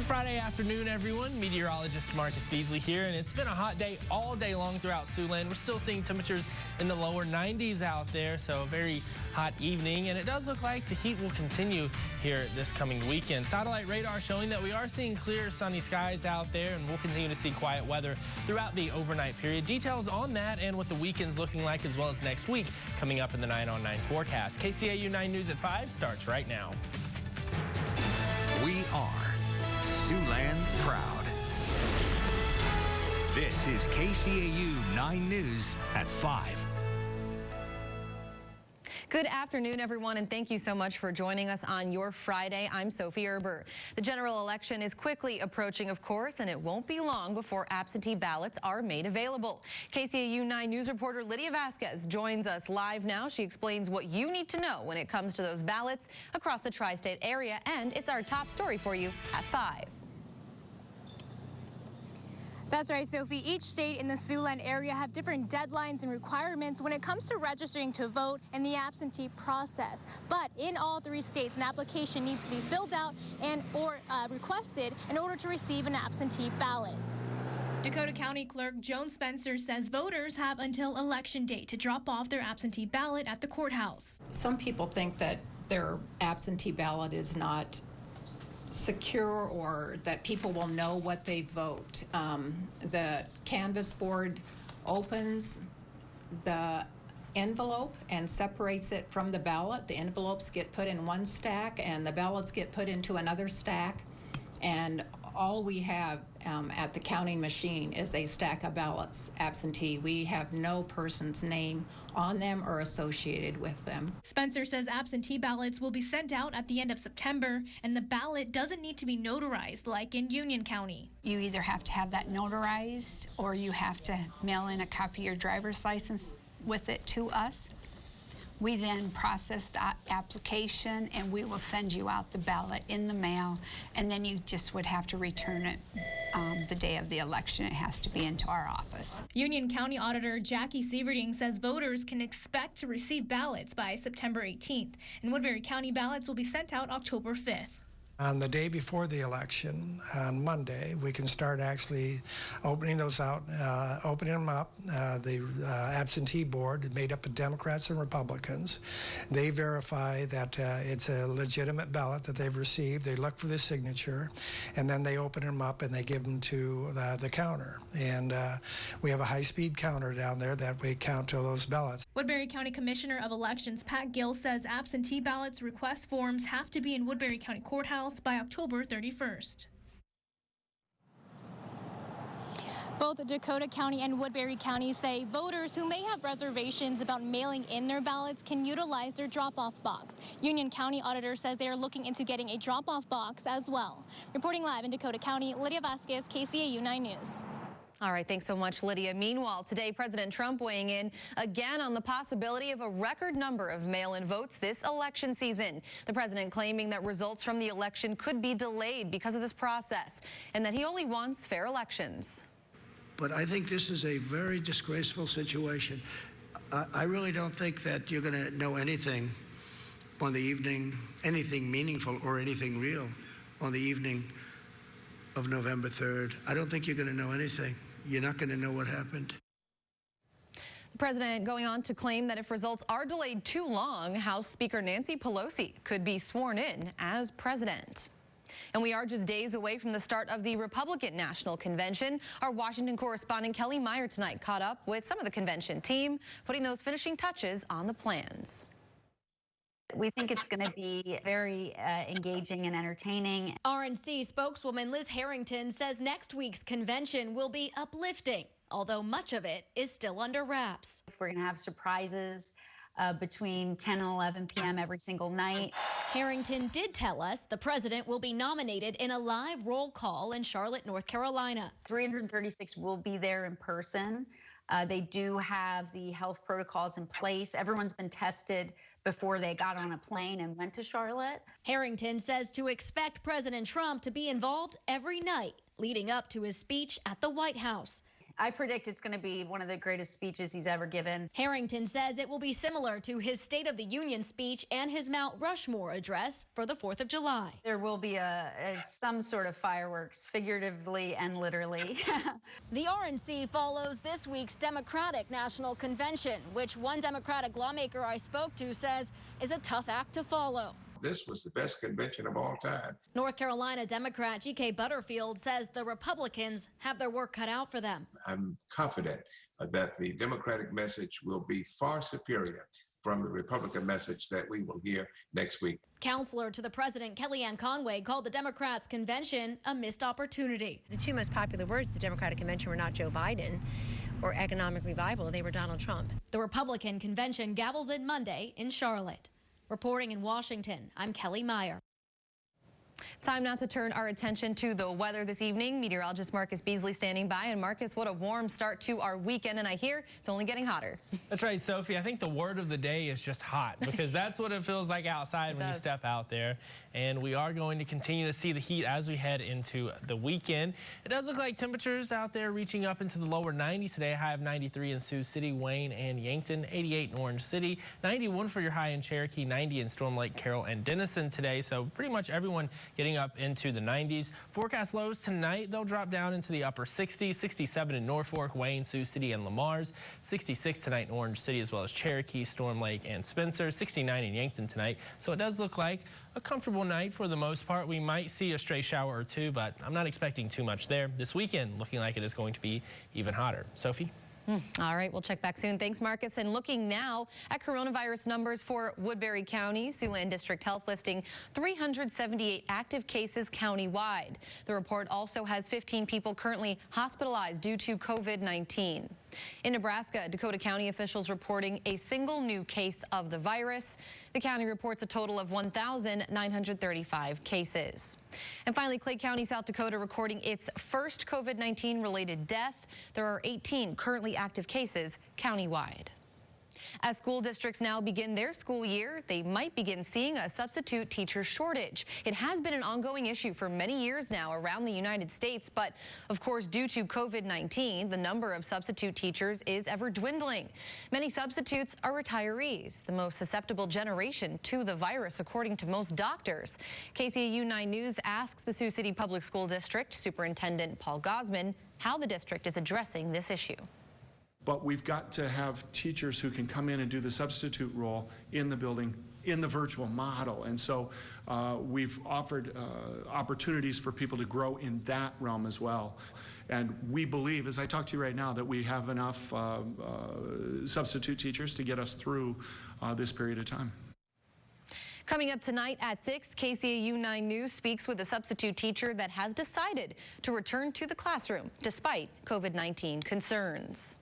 Good Friday afternoon, everyone. Meteorologist Marcus Beasley here, and it's been a hot day all day long throughout Siouxland. We're still seeing temperatures in the lower 90s out there, so a very hot evening, and it does look like the heat will continue here this coming weekend. Satellite radar showing that we are seeing clear sunny skies out there, and we'll continue to see quiet weather throughout the overnight period. Details on that and what the weekend's looking like, as well as next week, coming up in the 9 on 9 forecast. KCAU 9 News at 5 starts right now. We are Siouxland proud. This is KCAU 9 News at 5. Good afternoon, everyone, and thank you so much for joining us on your Friday. I'm Sophie Erber. The general election is quickly approaching, of course, and it won't be long before absentee ballots are made available. KCAU 9 News reporter Lydia Vasquez joins us live now. She explains what you need to know when it comes to those ballots across the tri-state area, and it's our top story for you at 5. That's right, Sophie. Each state in the Siouxland area have different deadlines and requirements when it comes to registering to vote and the absentee process. But in all 3 states, an application needs to be filled out or requested in order to receive an absentee ballot. Dakota County Clerk Joan Spencer says voters have until election day to drop off their absentee ballot at the courthouse. Some people think that their absentee ballot is not secure or that people will know what they vote. The canvass board opens the envelope and separates it from the ballot. The envelopes get put in one stack and the ballots get put into another stack, and all we have at the counting machine is a stack of ballots absentee. We have no person's name on them or associated with them. Spencer says absentee ballots will be sent out at the end of September, and the ballot doesn't need to be notarized like in Union County. You either have to have that notarized or you have to mail in a copy of your driver's license with it to us. We then process the application and we will send you out the ballot in the mail, and then you just would have to return it the day of the election. It has to be into our office. Union County Auditor Jackie Sieverding says voters can expect to receive ballots by September 18th, and Woodbury County ballots will be sent out October 5th. On the day before the election, on Monday, we can start actually opening those out, opening them up. The absentee board, made up of Democrats and Republicans, they verify that it's a legitimate ballot that they've received. They look for the signature, and then they open them up and they give them to the counter. And we have a high-speed counter down there that we count all those ballots. Woodbury County Commissioner of Elections Pat Gill says absentee ballots request forms have to be in Woodbury County Courthouse by October 31st. Both Dakota County and Woodbury County say voters who may have reservations about mailing in their ballots can utilize their drop-off box. Union County Auditor says they are looking into getting a drop-off box as well. Reporting live in Dakota County, Lydia Vasquez, KCAU 9 News. All right, thanks so much, Lydia. Meanwhile, today, President Trump weighing in again on the possibility of a record number of mail-in votes this election season. The president claiming that results from the election could be delayed because of this process, and that he only wants fair elections. But I think this is a very disgraceful situation. I really don't think that you're going to know anything on the evening, anything meaningful or anything real on the evening of November 3rd. I don't think you're going to know anything. You're not going to know what happened. The president going on to claim that if results are delayed too long, House Speaker Nancy Pelosi could be sworn in as president. And we are just days away from the start of the Republican National Convention. Our Washington correspondent Kelly Meyer tonight caught up with some of the convention team, putting those finishing touches on the plans. We think it's going to be very engaging and entertaining. RNC spokeswoman Liz Harrington says next week's convention will be uplifting, although much of it is still under wraps. We're going to have surprises between 10 and 11 p.m. every single night. Harrington did tell us the president will be nominated in a live roll call in Charlotte, North Carolina. 336 will be there in person. They do have the health protocols in place. Everyone's been tested before they got on a plane and went to Charlotte. Harrington says to expect President Trump to be involved every night leading up to his speech at the White House. I predict it's going to be one of the greatest speeches he's ever given. Harrington says it will be similar to his State of the Union speech and his Mount Rushmore address for the 4th of July. There will be some sort of fireworks, figuratively and literally. The RNC follows this week's Democratic National Convention, which one Democratic lawmaker I spoke to says is a tough act to follow. This was the best convention of all time. North Carolina Democrat G.K. Butterfield says the Republicans have their work cut out for them. I'm confident that the Democratic message will be far superior from the Republican message that we will hear next week. Counselor to the president, Kellyanne Conway, called the Democrats' convention a missed opportunity. The two most popular words at the Democratic convention were not Joe Biden or economic revival, they were Donald Trump. The Republican convention gavels in Monday in Charlotte. Reporting in Washington, I'm Kelly Meyer. Time now to turn our attention to the weather this evening. Meteorologist Marcus Beasley standing by. And Marcus, what a warm start to our weekend. And I hear it's only getting hotter. That's right, Sophie. I think the word of the day is just hot, because that's what it feels like outside when you step out there. And we are going to continue to see the heat as we head into the weekend. It does look like temperatures out there reaching up into the lower 90s today. High of 93 in Sioux City, Wayne, and Yankton. 88 in Orange City. 91 for your high in Cherokee. 90 in Storm Lake, Carroll, and Denison today. So pretty much everyone getting up into the 90s. Forecast lows tonight, they'll drop down into the upper 60s. 67 in Norfolk, Wayne, Sioux City, and Lamar's. 66 tonight in Orange City, as well as Cherokee, Storm Lake, and Spencer. 69 in Yankton tonight. So it does look like a comfortable night for the most part. We might see a stray shower or two, but I'm not expecting too much there. This weekend looking like it is going to be even hotter. Sophie? All right, we'll check back soon. Thanks, Marcus. And looking now at coronavirus numbers for Woodbury County, Siouxland District Health listing 378 active cases countywide. The report also has 15 people currently hospitalized due to COVID-19. In Nebraska, Dakota County officials reporting a single new case of the virus. The county reports a total of 1,935 cases. And finally, Clay County, South Dakota, recording its first COVID-19 related death. There are 18 currently active cases countywide. As school districts now begin their school year, they might begin seeing a substitute teacher shortage. It has been an ongoing issue for many years now around the United States, but of course, due to COVID-19, the number of substitute teachers is ever dwindling. Many substitutes are retirees, the most susceptible generation to the virus, according to most doctors. KCAU 9 News asks the Sioux City Public School District Superintendent Paul Gosman how the district is addressing this issue. But we've got to have teachers who can come in and do the substitute role in the building in the virtual model. And so we've offered opportunities for people to grow in that realm as well. And we believe, as I talk to you right now, that we have enough substitute teachers to get us through this period of time. Coming up tonight at 6, KCAU 9 News speaks with a substitute teacher that has decided to return to the classroom despite COVID-19 concerns.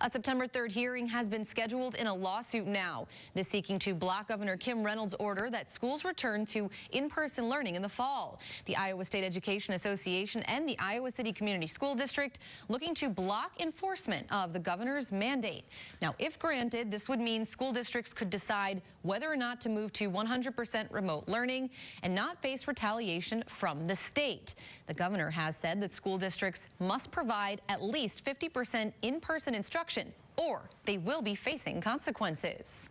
A September 3rd hearing has been scheduled in a lawsuit now. This seeking to block Governor Kim Reynolds' order that schools return to in-person learning in the fall. The Iowa State Education Association and the Iowa City Community School District looking to block enforcement of the governor's mandate. Now, if granted, this would mean school districts could decide whether or not to move to 100% remote learning and not face retaliation from the state. The governor has said that school districts must provide at least 50% in-person instruction, or they will be facing consequences.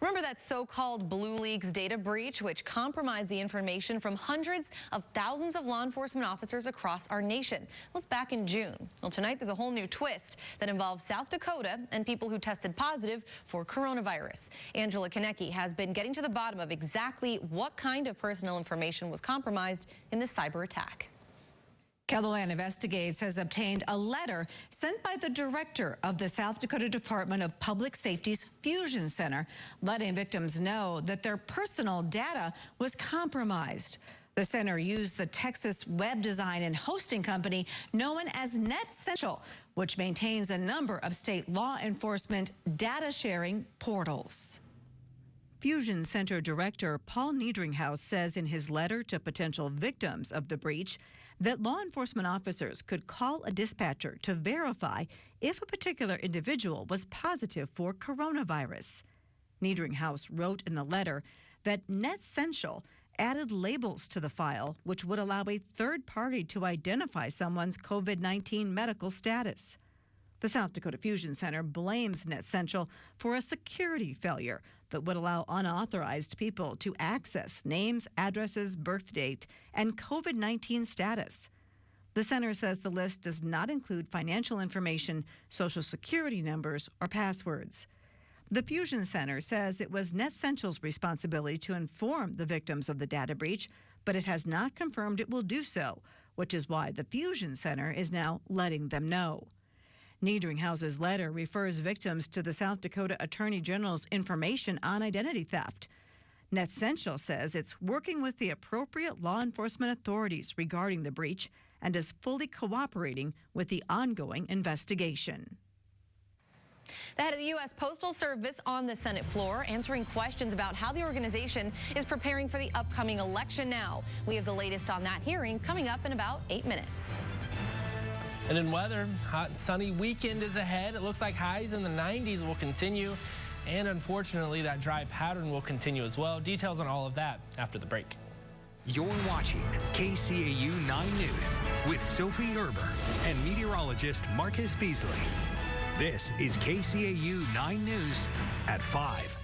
Remember that so-called Blue Leaks data breach, which compromised the information from hundreds of thousands of law enforcement officers across our nation? It was back in June. Well, tonight there's a whole new twist that involves South Dakota and people who tested positive for coronavirus. Angela Konecki has been getting to the bottom of exactly what kind of personal information was compromised in this cyber attack. KCAU Investigates has obtained a letter sent by the director of the South Dakota Department of Public Safety's Fusion Center, letting victims know that their personal data was compromised. The center used the Texas web design and hosting company known as NetCentral, which maintains a number of state law enforcement data sharing portals. Fusion Center Director Paul Niedringhaus says in his letter to potential victims of the breach that law enforcement officers could call a dispatcher to verify if a particular individual was positive for coronavirus. Niedringhaus wrote in the letter that NetCentral added labels to the file, which would allow a third party to identify someone's COVID-19 medical status. The South Dakota Fusion Center blames NetCentral for a security failure that would allow unauthorized people to access names, addresses, birth date, and COVID-19 status. The center says the list does not include financial information, social security numbers, or passwords. The Fusion Center says it was NetCentral's responsibility to inform the victims of the data breach, but it has not confirmed it will do so, which is why the Fusion Center is now letting them know. Niedringhouse's letter refers victims to the South Dakota Attorney General's information on identity theft. NetCentral says it's working with the appropriate law enforcement authorities regarding the breach and is fully cooperating with the ongoing investigation. The head of the U.S. Postal Service on the Senate floor answering questions about how the organization is preparing for the upcoming election now. We have the latest on that hearing coming up in about 8 minutes. And in weather, hot and sunny weekend is ahead. It looks like highs in the 90s will continue. And unfortunately, that dry pattern will continue as well. Details on all of that after the break. You're watching KCAU 9 News with Sophie Erber and meteorologist Marcus Beasley. This is KCAU 9 News at 5.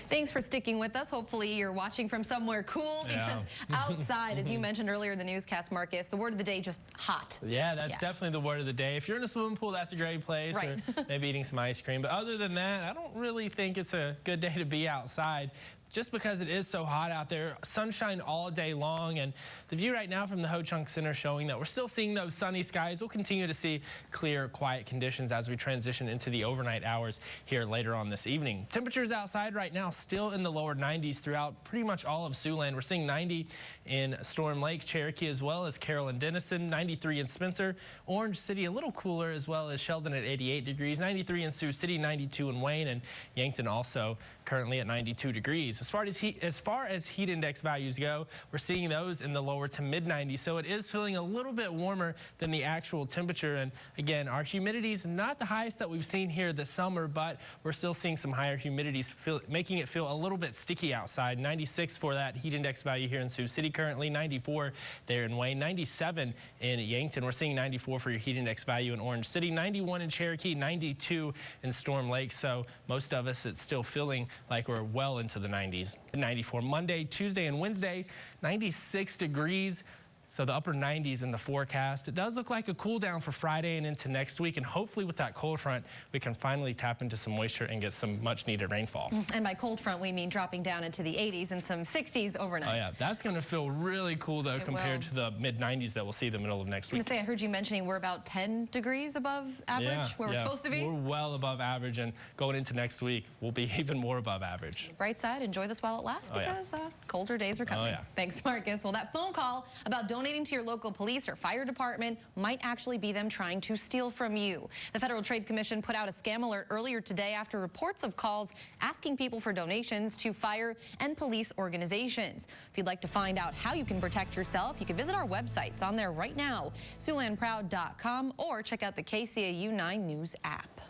Thanks for sticking with us. Hopefully you're watching from somewhere cool because outside, as you mentioned earlier in the newscast, Marcus, the word of the day, just hot. Yeah, that's definitely the word of the day. If you're in a swimming pool, that's a great place, or maybe eating some ice cream. But other than that, I don't really think it's a good day to be outside. Just because it is so hot out there, sunshine all day long, and the view right now from the Ho Chunk Center showing that we're still seeing those sunny skies. We'll continue to see clear, quiet conditions as we transition into the overnight hours here later on this evening. Temperatures outside right now still in the lower 90s throughout pretty much all of Siouxland. We're seeing 90 in Storm Lake, Cherokee, as well as Carroll and Denison, 93 in Spencer, Orange City a little cooler, as well as Sheldon at 88 degrees, 93 in Sioux City, 92 in Wayne, and Yankton also currently at 92 degrees. As far as heat index values go, we're seeing those in the lower to mid 90s, so it is feeling a little bit warmer than the actual temperature. And again, our humidity is not the highest that we've seen here this summer, but we're still seeing some higher humidities, making it feel a little bit sticky outside. 96 for that heat index value here in Sioux City currently, 94 there in Wayne, 97 in Yankton. We're seeing 94 for your heat index value in Orange City, 91 in Cherokee, 92 in Storm Lake. So most of us, it's still feeling like we're well into the 90s. 94 Monday, Tuesday, and Wednesday, 96 degrees. So the upper 90s in the forecast. It does look like a cool down for Friday and into next week, and hopefully with that cold front, we can finally tap into some moisture and get some much needed rainfall. And by cold front, we mean dropping down into the 80s and some 60s overnight. Oh yeah, that's going to feel really cool though compared to the mid 90s that we'll see the middle of next week. I was going to say, I heard you mentioning we're about 10 degrees above average, where we're supposed to be. We're well above average, and going into next week, we'll be even more above average. Bright side, enjoy this while it lasts because colder days are coming. Oh yeah. Thanks, Marcus. Well, that phone call about donating to your local police or fire department might actually be them trying to steal from you. The Federal Trade Commission put out a scam alert earlier today after reports of calls asking people for donations to fire and police organizations. If you'd like to find out how you can protect yourself, you can visit our website. It's on there right now, SiouxlandProud.com, or check out the KCAU 9 News app.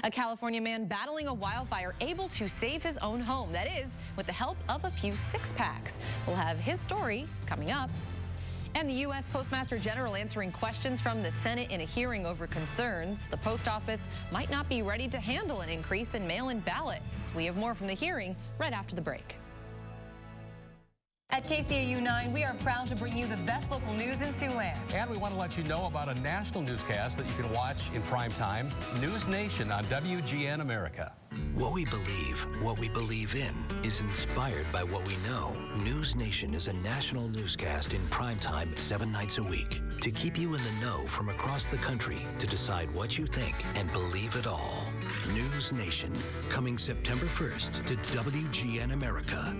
A California man battling a wildfire able to save his own home. That is, with the help of a few six-packs. We'll have his story coming up. And the U.S. Postmaster General answering questions from the Senate in a hearing over concerns the post office might not be ready to handle an increase in mail-in ballots. We have more from the hearing right after the break. At KCAU 9, we are proud to bring you the best local news in Siouxland. And we want to let you know about a national newscast that you can watch in prime time, News Nation on WGN America. What we believe in, is inspired by what we know. News Nation is a national newscast in prime time 7 nights a week to keep you in the know from across the country, to decide what you think and believe it all. News Nation, coming September 1st to WGN America.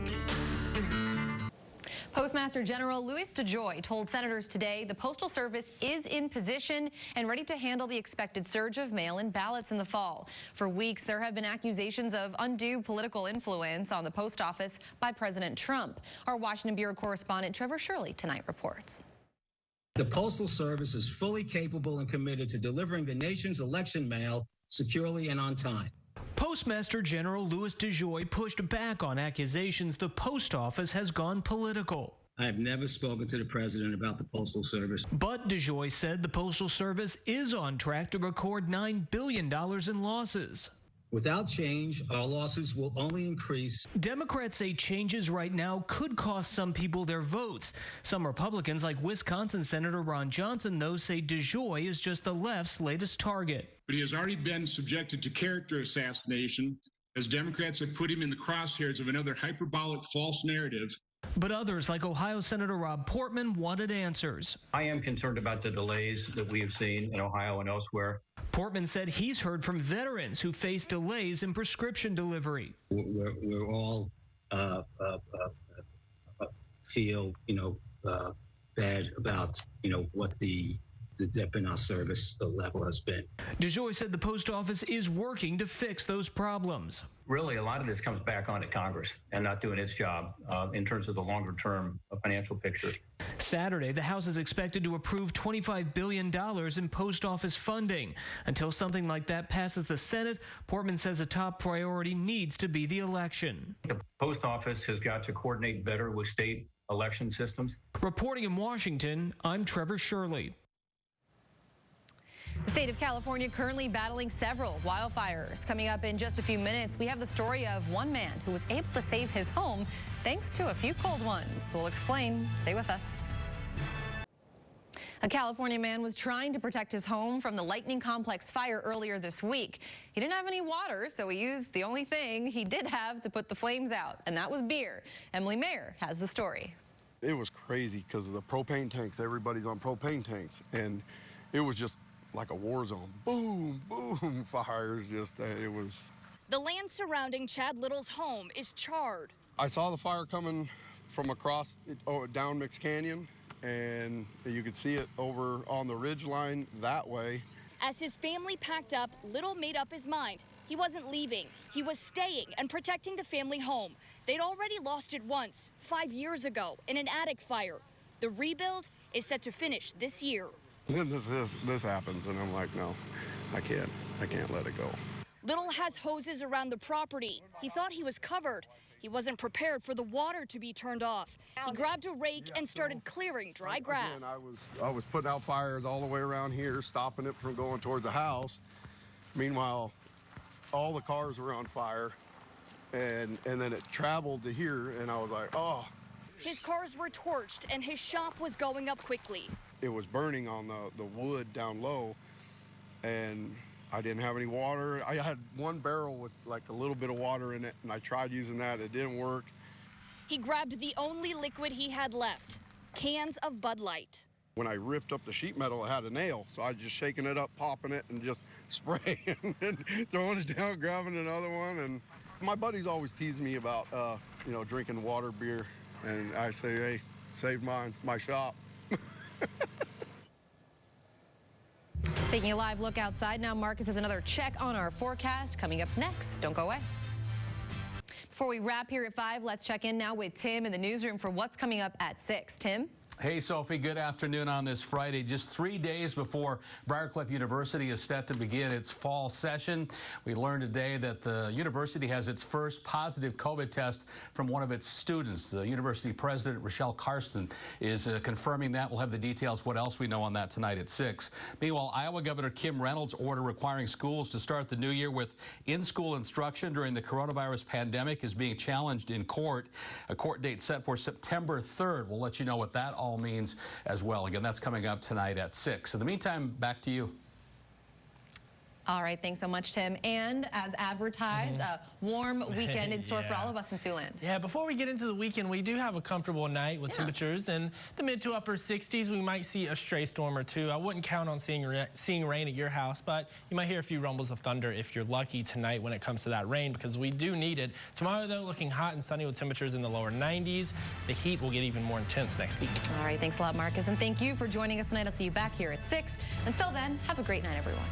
Postmaster General Louis DeJoy told senators today the Postal Service is in position and ready to handle the expected surge of mail-in ballots in the fall. For weeks, there have been accusations of undue political influence on the post office by President Trump. Our Washington Bureau correspondent Trevor Shirley tonight reports. The Postal Service is fully capable and committed to delivering the nation's election mail securely and on time. Postmaster General Louis DeJoy pushed back on accusations the post office has gone political. I have never spoken to the president about the Postal Service. But DeJoy said the Postal Service is on track to record $9 billion in losses. Without change, our losses will only increase. Democrats say changes right now could cost some people their votes. Some Republicans, like Wisconsin Senator Ron Johnson, though, say DeJoy is just the left's latest target. But he has already been subjected to character assassination, as Democrats have put him in the crosshairs of another hyperbolic false narrative. But others, like Ohio Senator Rob Portman, wanted answers. I am concerned about the delays that we have seen in Ohio and elsewhere. Portman said he's heard from veterans who face delays in prescription delivery. We're all feel, bad about, what the dip in our service level has been. DeJoy said the post office is working to fix those problems. Really, a lot of this comes back onto Congress and not doing its job in terms of the longer-term financial picture. Saturday, the House is expected to approve $25 billion in post office funding. Until something like that passes the Senate, Portman says a top priority needs to be the election. The post office has got to coordinate better with state election systems. Reporting in Washington, I'm Trevor Shirley. The state of California currently battling several wildfires. Coming up in just a few minutes, we have the story of one man who was able to save his home thanks to a few cold ones. We'll explain. Stay with us. A California man was trying to protect his home from the Lightning Complex fire earlier this week. He didn't have any water, so he used the only thing he did have to put the flames out, and that was beer. Emily Mayer has the story. It was crazy because of the propane tanks. Everybody's on propane tanks, and it was just like a war zone. Boom, boom, fires, it was. The land surrounding Chad Little's home is charred. I saw the fire coming from across, down Mix Canyon, and you could see it over on the ridge line that way. As his family packed up, Little made up his mind. He wasn't leaving. He was staying and protecting the family home. They'd already lost it once, 5 years ago, in an attic fire. The rebuild is set to finish this year. Then this happens, and I'm like, no, I can't let it go. Little has hoses around the property. He thought he was covered. He wasn't prepared for the water to be turned off. He grabbed a rake and started clearing dry grass. Again, I was putting out fires all the way around here, stopping it from going towards the house. Meanwhile, all the cars were on fire, and then it traveled to here, and I was like, oh. His cars were torched, and his shop was going up quickly. It was burning on the wood down low, and I didn't have any water. I had one barrel with like a little bit of water in it, and I tried using that. It didn't work. He grabbed the only liquid he had left, cans of Bud Light. When I ripped up the sheet metal, it had a nail, so I was just shaking it up, popping it, and just spraying and throwing it down, grabbing another one. And my buddies always tease me about, drinking water, beer, and I say, hey, save my shop. Taking a live look outside now, Marcus has another check on our forecast coming up next. Don't go away. Before we wrap here at 5, let's check in now with Tim in the newsroom for what's coming up at 6. Tim? Hey, Sophie, good afternoon on this Friday. Just 3 days before Briarcliff University is set to begin its fall session. We learned today that the university has its first positive COVID test from one of its students. The university president, Rochelle Karsten, is confirming that. We'll have the details, what else we know on that tonight at 6. Meanwhile, Iowa Governor Kim Reynolds' order requiring schools to start the new year with in-school instruction during the coronavirus pandemic is being challenged in court. A court date set for September 3rd. We'll let you know what that all means as well. Again, that's coming up tonight at 6. In the meantime, back to you. All right, thanks so much, Tim. And as advertised, a warm weekend in store for all of us in Siouxland. Yeah, before we get into the weekend, we do have a comfortable night with temperatures in the mid to upper 60s. We might see a stray storm or two. I wouldn't count on seeing rain at your house, but you might hear a few rumbles of thunder if you're lucky tonight when it comes to that rain, because we do need it. Tomorrow, though, looking hot and sunny with temperatures in the lower 90s. The heat will get even more intense next week. All right, thanks a lot, Marcus, and thank you for joining us tonight. I'll see you back here at 6. Until then, have a great night, everyone.